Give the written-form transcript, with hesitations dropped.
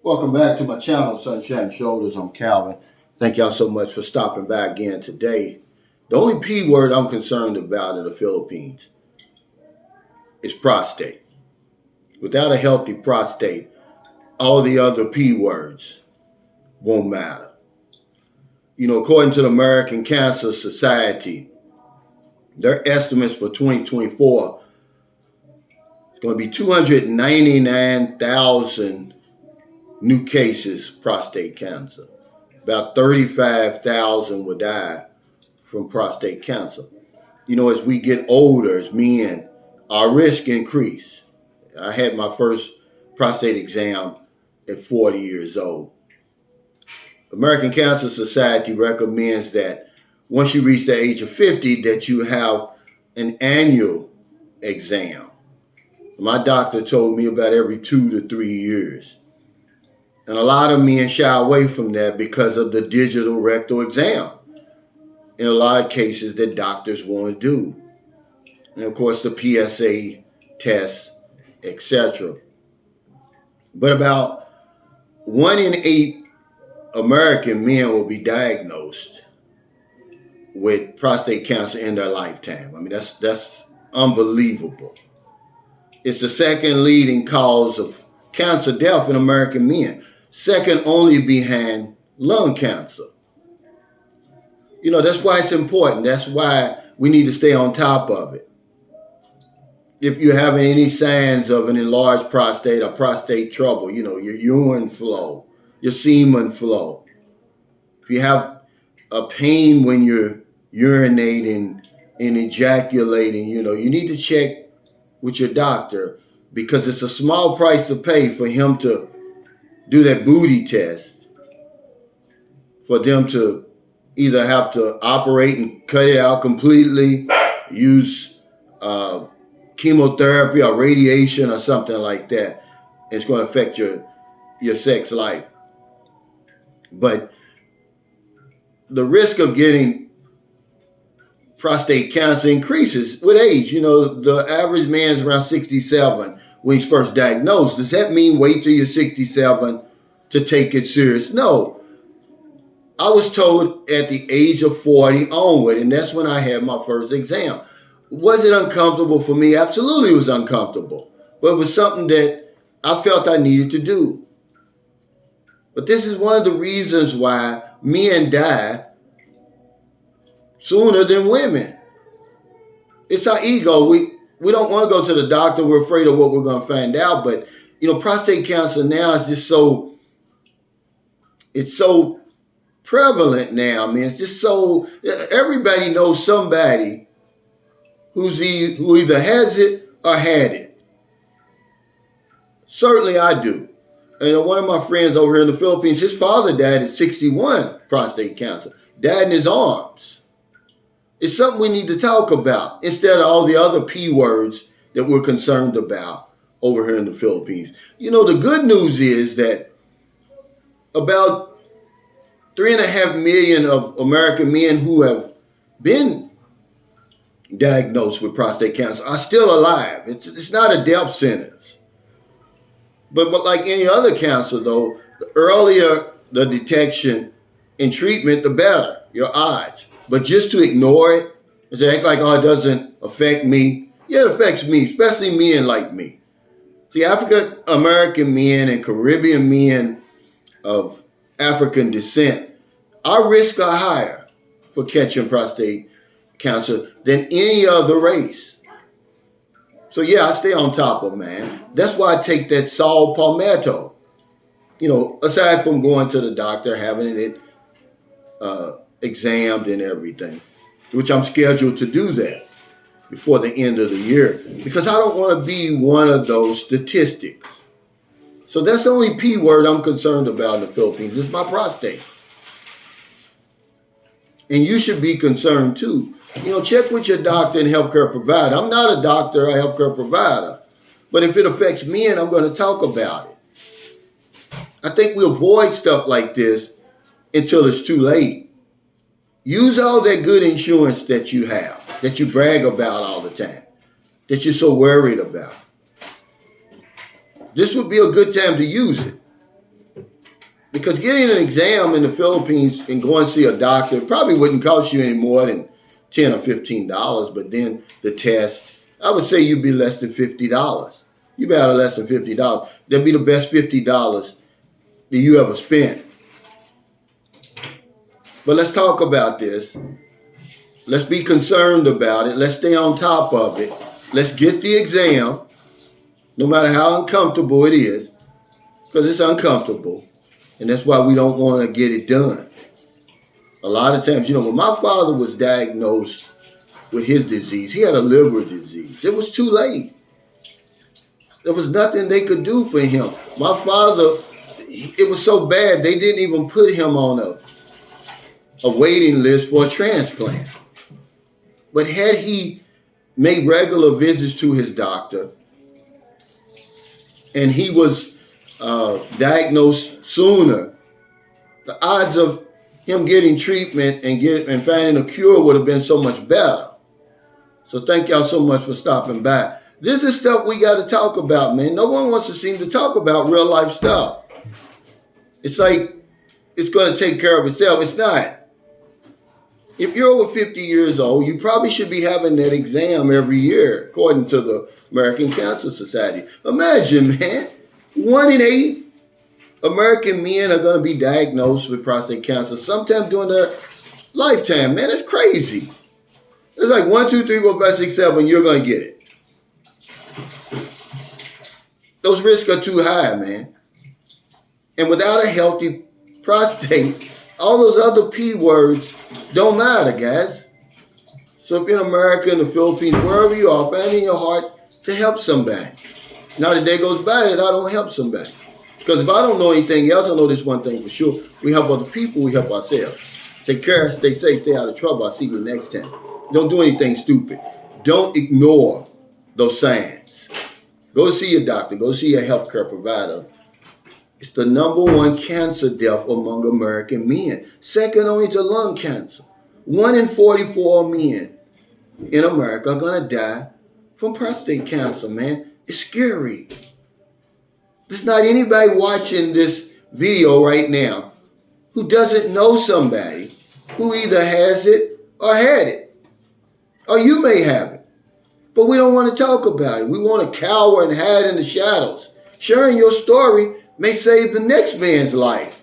Welcome back to my channel, Sunshine Shoulders. I'm Calvin. Thank y'all so much for stopping by again today. The only P word I'm concerned about in the Philippines is prostate. Without a healthy prostate, all the other P words won't matter. According to the American Cancer Society, their estimates for 2024 is going to be 299,000 new cases of prostate cancer. About 35,000 will die from prostate cancer. As we get older as men, our risk increase. I had my first prostate exam at 40 years old. American Cancer Society recommends that once you reach the age of 50, that you have an annual exam. My doctor told me about every 2 to 3 years. And a lot of men shy away from that because of the digital rectal exam. In a lot of cases that doctors want to do. And of course the PSA test, etc. But about 1 in 8 American men will be diagnosed with prostate cancer in their lifetime. I mean, that's unbelievable. It's the second leading cause of cancer death in American men. Second only behind lung cancer. That's why it's important. That's why we need to stay on top of it. If you're having any signs of an enlarged prostate or prostate trouble, your urine flow, your semen flow. If you have a pain when you're urinating and ejaculating, you need to check with your doctor because it's a small price to pay for him to do that booty test, for them to either have to operate and cut it out completely, use chemotherapy or radiation or something like that. It's going to affect your sex life. But the risk of getting prostate cancer increases with age. The average man's around 67 when he's first diagnosed. Does that mean wait till you're 67 to take it serious? No. I was told at the age of 40 onward, and that's when I had my first exam. Was it uncomfortable for me? Absolutely, it was uncomfortable. But it was something that I felt I needed to do. But this is one of the reasons why men die sooner than women. It's our ego. We don't want to go to the doctor. We're afraid of what we're going to find out. But, prostate cancer now is just it's so prevalent now, man. It's just so, everybody knows somebody who either has it or had it. Certainly I do. And one of my friends over here in the Philippines, his father died at 61, prostate cancer. Died in his arms. It's something we need to talk about instead of all the other P words that we're concerned about over here in the Philippines. The good news is that about 3.5 million of American men who have been diagnosed with prostate cancer are still alive. It's not a death sentence. But like any other cancer, though, the earlier the detection and treatment, the better your odds. But just to ignore it and to act like, it doesn't affect me. Yeah, it affects me, especially men like me. See, African American men and Caribbean men of African descent, our risks are higher for catching prostate cancer than any other race. So yeah, I stay on top of, man. That's why I take that Saul Palmetto. Aside from going to the doctor, having it examined and everything, which I'm scheduled to do that before the end of the year, because I don't want to be one of those statistics. So that's the only P word I'm concerned about in the Philippines. It's my prostate. And you should be concerned too. Check with your doctor and healthcare provider. I'm not a doctor or a healthcare provider, but if it affects men, I'm going to talk about it. I think we avoid stuff like this until it's too late. Use all that good insurance that you have, that you brag about all the time, that you're so worried about. This would be a good time to use it. Because getting an exam in the Philippines and going to see a doctor probably wouldn't cost you any more than $10 or $15. But then the test, I would say you'd be less than $50. You'd be out of less than $50. That'd be the best $50 that you ever spent. But let's talk about this. Let's be concerned about it. Let's stay on top of it. Let's get the exam, no matter how uncomfortable it is, because it's uncomfortable. And that's why we don't want to get it done. A lot of times, when my father was diagnosed with his disease, he had a liver disease. It was too late. There was nothing they could do for him. My father, it was so bad, they didn't even put him on a waiting list for a transplant. But had he made regular visits to his doctor, and he was diagnosed sooner, the odds of him getting treatment and finding a cure would have been so much better. So thank y'all so much for stopping by. This is stuff we got to talk about, man. No one wants to seem to talk about real life stuff. It's like it's going to take care of itself. It's not. If you're over 50 years old, you probably should be having that exam every year, according to the American Cancer Society. Imagine, man, 1 in 8 American men are going to be diagnosed with prostate cancer sometime during their lifetime. Man, that's crazy. It's like 1, 2, 3, 4, 5, 6, 7, you're going to get it. Those risks are too high, man. And without a healthy prostate, all those other P words don't matter, guys. So if you're in America, in the Philippines, wherever you are, find in your heart to help somebody. Now the day goes by that I don't help somebody. Because if I don't know anything else, I know this one thing for sure. We help other people, we help ourselves. Take care, stay safe, stay out of trouble. I'll see you next time. Don't do anything stupid. Don't ignore those signs. Go see your doctor. Go see your healthcare provider. It's the #1 cancer death among American men. Second only to lung cancer. 1 in 44 men in America are going to die from prostate cancer, man. It's scary. There's not anybody watching this video right now who doesn't know somebody who either has it or had it. Or you may have it. But we don't want to talk about it. We want to cower and hide in the shadows. Sharing your story may save the next man's life.